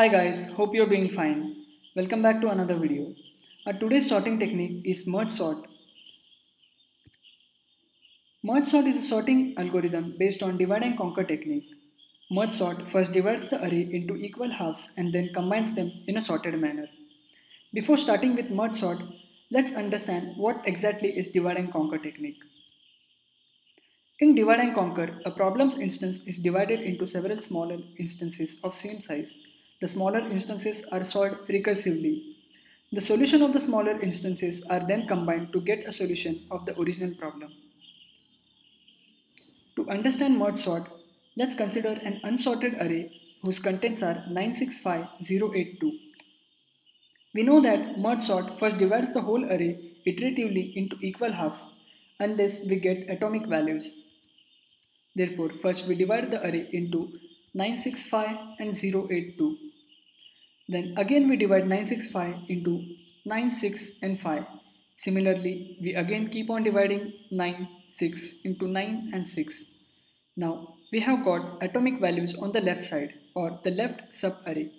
Hi guys, hope you're doing fine. Welcome back to another video. Today's sorting technique is merge sort. Merge sort is a sorting algorithm based on divide and conquer technique. Merge sort first divides the array into equal halves and then combines them in a sorted manner. Before starting with merge sort, let's understand what exactly is divide and conquer technique. In divide and conquer, a problem's instance is divided into several smaller instances of same size. The smaller instances are solved recursively. The solution of the smaller instances are then combined to get a solution of the original problem. To understand merge sort, let's consider an unsorted array whose contents are 965082. We know that merge sort first divides the whole array iteratively into equal halves unless we get atomic values. Therefore, first we divide the array into 965 and 082. Then again we divide 965 into 96 and 5. Similarly, we again keep on dividing 9, 6 into 9 and 6. Now we have got atomic values on the left side or the left subarray.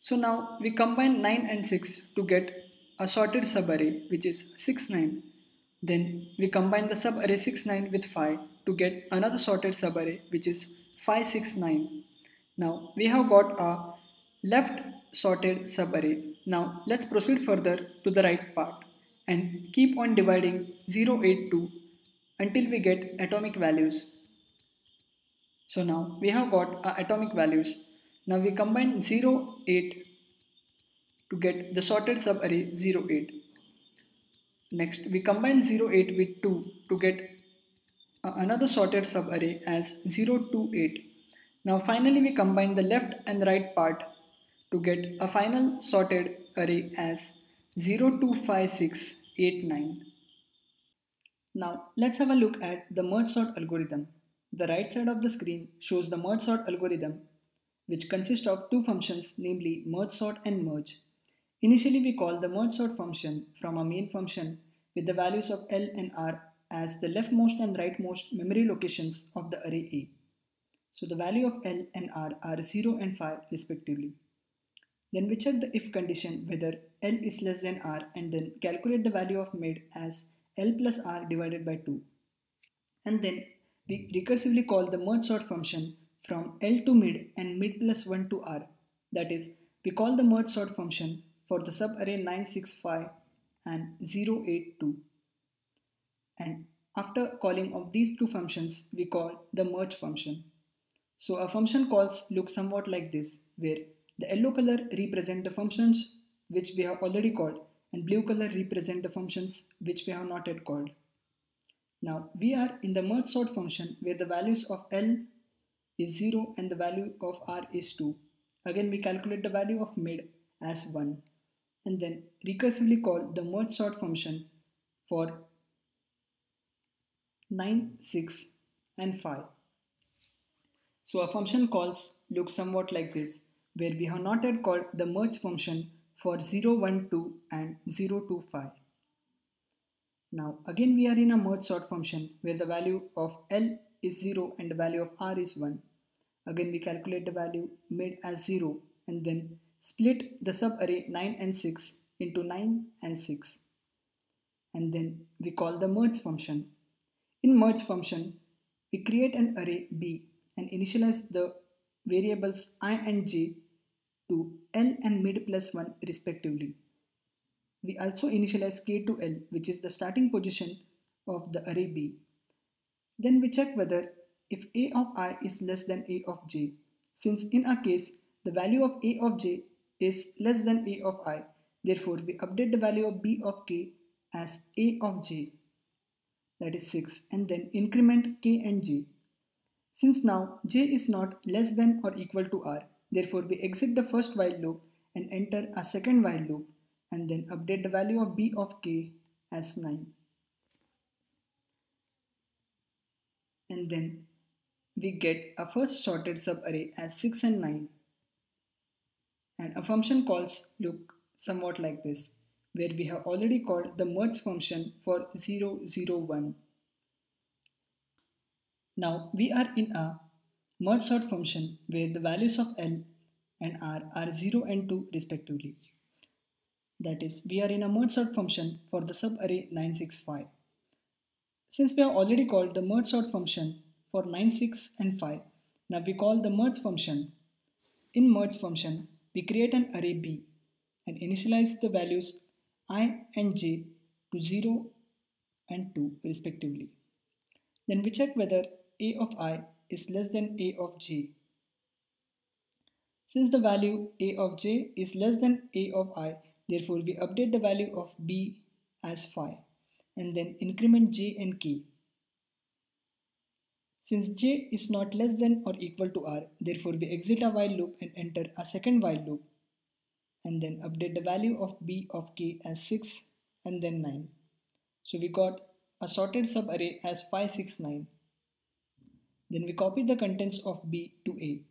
So now we combine 9 and 6 to get a sorted subarray which is 6, 9. Then we combine the subarray 6, 9 with 5 to get another sorted subarray which is 5, 6, 9. Now we have got a left sorted subarray. Now let's proceed further to the right part and keep on dividing 0, 8, 2 until we get atomic values. So now we have got our atomic values. Now we combine 0, 8 to get the sorted subarray 0, 8. Next we combine 0, 8 with 2 to get another sorted subarray as 0, 2, 8. Now finally we combine the left and right part to get a final sorted array as 0, 2, 5, 6, 8, 9. Now let's have a look at the merge sort algorithm. The right side of the screen shows the merge sort algorithm, which consists of two functions, namely merge sort and merge. Initially we call the merge sort function from a main function with the values of L and R as the leftmost and rightmost memory locations of the array A. So the value of L and R are 0 and 5 respectively. Then we check the if condition whether L is less than R and then calculate the value of mid as L plus R divided by 2. And then we recursively call the merge sort function from L to mid and mid plus 1 to R. That is, we call the merge sort function for the subarray 965 and 082. And after calling of these two functions, we call the merge function. So a function calls look somewhat like this, where the yellow color represent the functions which we have already called and blue color represent the functions which we have not yet called. Now we are in the merge sort function where the values of L is 0 and the value of R is 2. Again we calculate the value of mid as 1 and then recursively call the merge sort function for 9, 6 and 5. So a function calls look somewhat like this, where we have not yet called the merge function for 0, 1, 2 and 0, 2, 5. Now again we are in a merge sort function where the value of L is 0 and the value of R is 1. Again we calculate the value mid as 0 and then split the subarray 9 and 6 into 9 and 6. And then we call the merge function. In merge function, we create an array B and initialize the variables I and j to L and mid plus 1 respectively. We also initialize k to L, which is the starting position of the array B. Then we check whether if A of I is less than A of j. Since in our case, the value of A of j is less than A of I, therefore we update the value of B of k as A of j, that is 6, and then increment k and j. Since now j is not less than or equal to R, therefore we exit the first while loop and enter a second while loop and then update the value of B of k as 9. And then we get a first sorted subarray as 6 and 9. And a function calls look somewhat like this, where we have already called the merge function for 0, 0, 1. Now we are in a merge sort function where the values of L and r are 0 and 2 respectively. That is, we are in a merge sort function for the subarray 965. Since we have already called the merge sort function for 9, 6 and 5, now we call the merge function. In merge function, we create an array B and initialize the values I and j to 0 and 2 respectively. Then we check whether a of I is less than a of j. Since the value a of j is less than a of I, therefore we update the value of b as 5 and then increment j and k. Since j is not less than or equal to r, therefore we exit a while loop and enter a second while loop and then update the value of b of k as 6 and then 9. So we got a sorted subarray as 5, 6, 9. Then we copy the contents of B to A.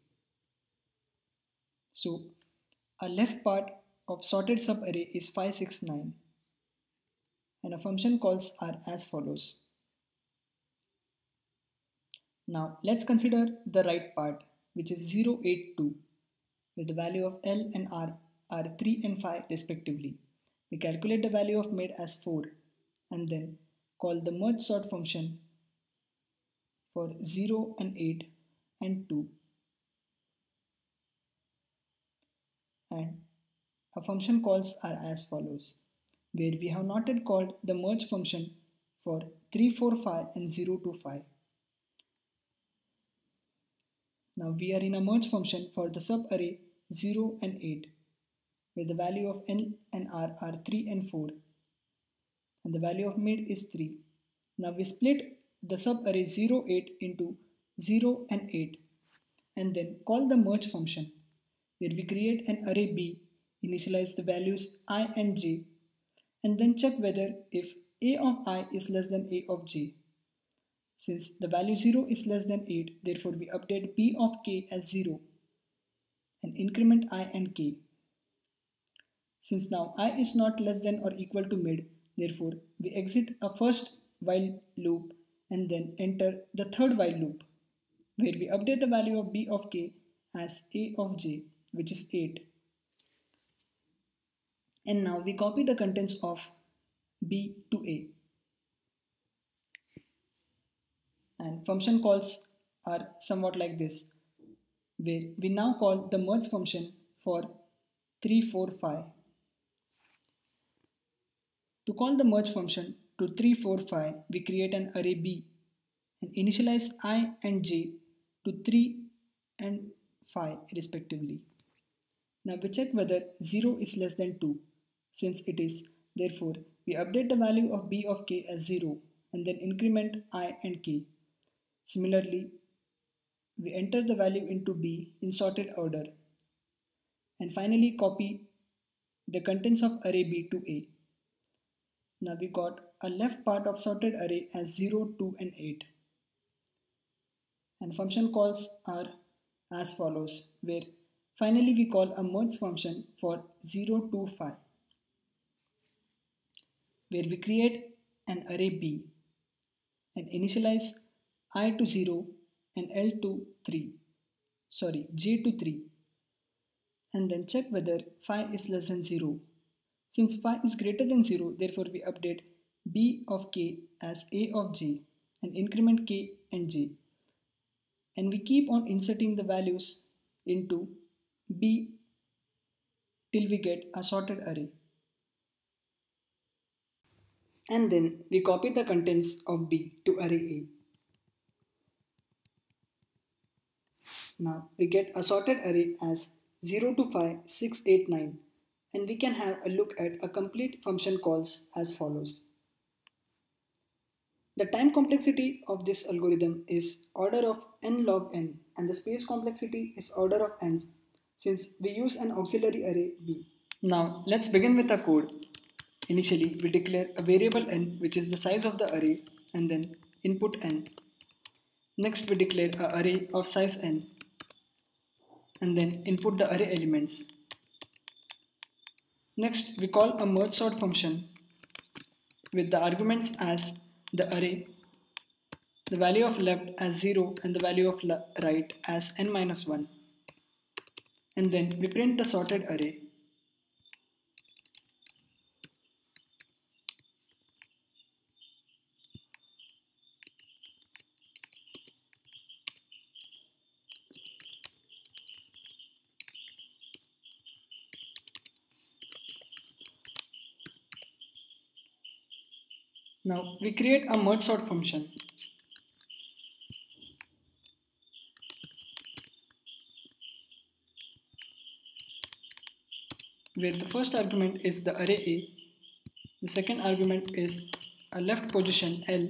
So our left part of sorted subarray is 5, 6, 9. And our function calls are as follows. Now let's consider the right part, which is 0, 8, 2, where the value of L and R are 3 and 5 respectively. We calculate the value of mid as 4 and then call the merge sort function for 0 and 8 and 2. And our function calls are as follows, where we have not yet called the merge function for 3, 4, 5 and 0 to 5. Now we are in a merge function for the subarray 0 and 8, where the value of L and R are 3 and 4 and the value of mid is 3. Now we split the subarray 0, 8 into 0 and 8 and then call the merge function, where we create an array B, initialize the values I and j and then check whether if a of I is less than a of j. Since the value 0 is less than 8, therefore we update b of k as 0 and increment I and k. Since now I is not less than or equal to mid, therefore we exit a first while loop and then enter the third while loop, where we update the value of b of k as a of j, which is 8. And now we copy the contents of b to a. And function calls are somewhat like this, where we now call the merge function for 3, 4, 5. To call the merge function to 3, 4, 5, we create an array B and initialize I and j to 3 and 5 respectively. Now we check whether 0 is less than 2. Since it is, therefore we update the value of b of k as 0 and then increment I and k. Similarly, we enter the value into B in sorted order and finally copy the contents of array B to A. Now we got a left part of sorted array as 0, 2 and 8. And function calls are as follows, where finally we call a merge function for 0, 2, 5, where we create an array B and initialize I to 0 and L to 3, j to 3, and then check whether phi is less than 0. Since phi is greater than 0, therefore we update b of k as a of j and increment k and j. And we keep on inserting the values into b till we get a sorted array. And then we copy the contents of b to array A. Now we get a sorted array as 0 to 5, 6, 8, 9, and we can have a look at a complete function calls as follows. The time complexity of this algorithm is order of n log n and the space complexity is order of n since we use an auxiliary array B. Now let's begin with our code. Initially we declare a variable n, which is the size of the array, and then input n. Next we declare an array of size n and then input the array elements. Next we call a merge sort function with the arguments as the array, the value of left as 0 and the value of right as n minus 1. and then we print the sorted array. Now we create a merge sort function. Where the first argument is the array A, the second argument is a left position L,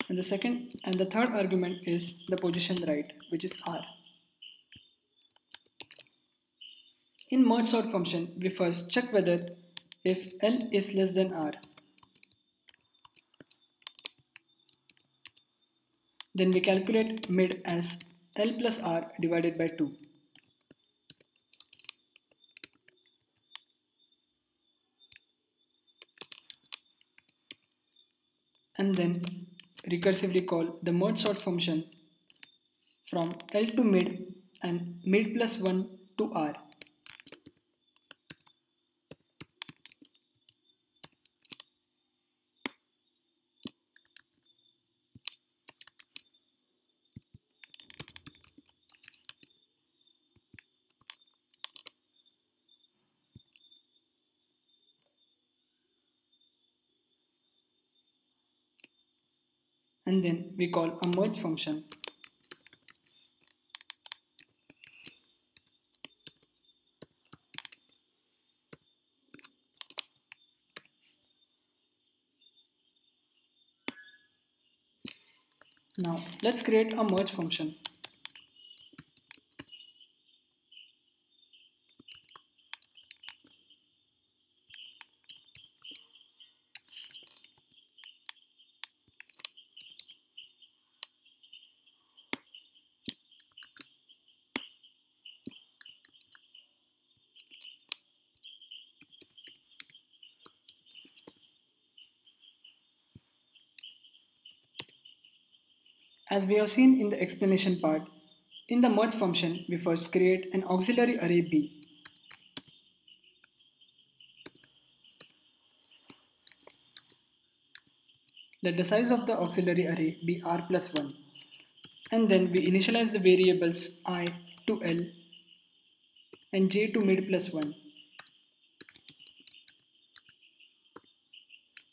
and the third argument is the position right, which is R. In merge sort function, we first check whether if L is less than R. Then we calculate mid as L plus R divided by 2. And then recursively call the merge sort function from L to mid and mid plus 1 to R. And then we call a merge function. Now let's create a merge function. As we have seen in the explanation part, in the merge function, we first create an auxiliary array B. Let the size of the auxiliary array be R plus 1. And then we initialize the variables I to L and J to mid plus 1.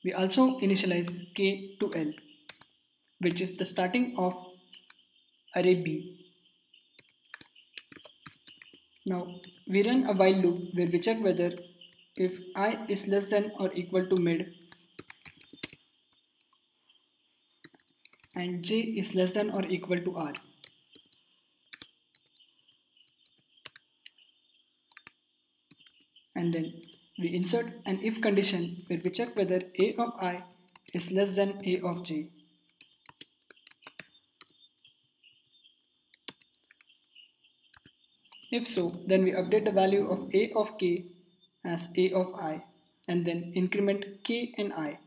We also initialize K to L, which is the starting of array B. Now we run a while loop where we check whether if I is less than or equal to mid and J is less than or equal to R. And then we insert an if condition where we check whether A of I is less than A of J. If so, then we update the value of A of K as A of I and then increment K and I.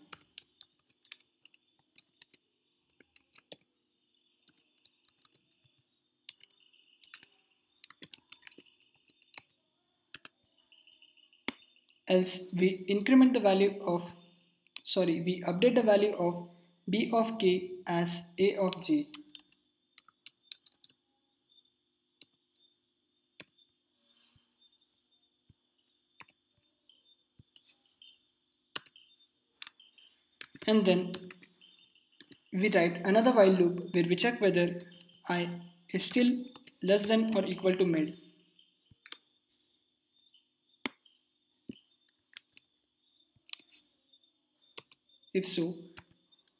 Else we increment the value of, we update the value of B of K as A of J. And then we write another while loop where we check whether I is still less than or equal to mid. If so,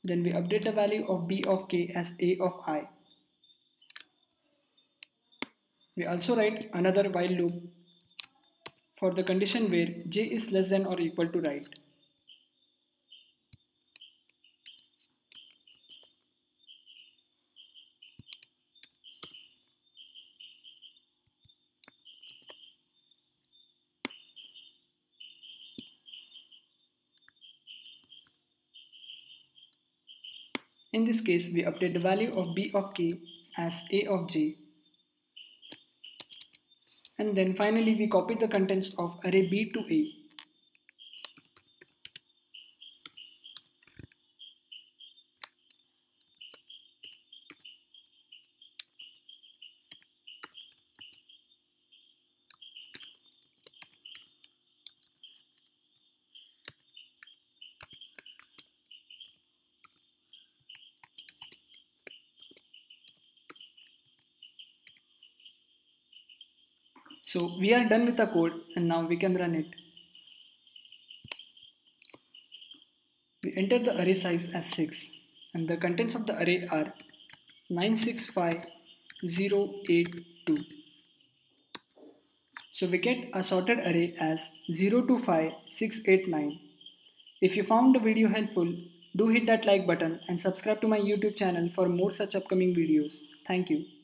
then we update the value of B of K as A of I. We also write another while loop for the condition where J is less than or equal to right. In this case, we update the value of B of K as A of J. And then finally we copy the contents of array B to A. So we are done with the code and now we can run it. We enter the array size as 6 and the contents of the array are 965082. So we get a sorted array as 0 to 5, 6, 8, 9. If you found the video helpful, do hit that like button and subscribe to my YouTube channel for more such upcoming videos. Thank you.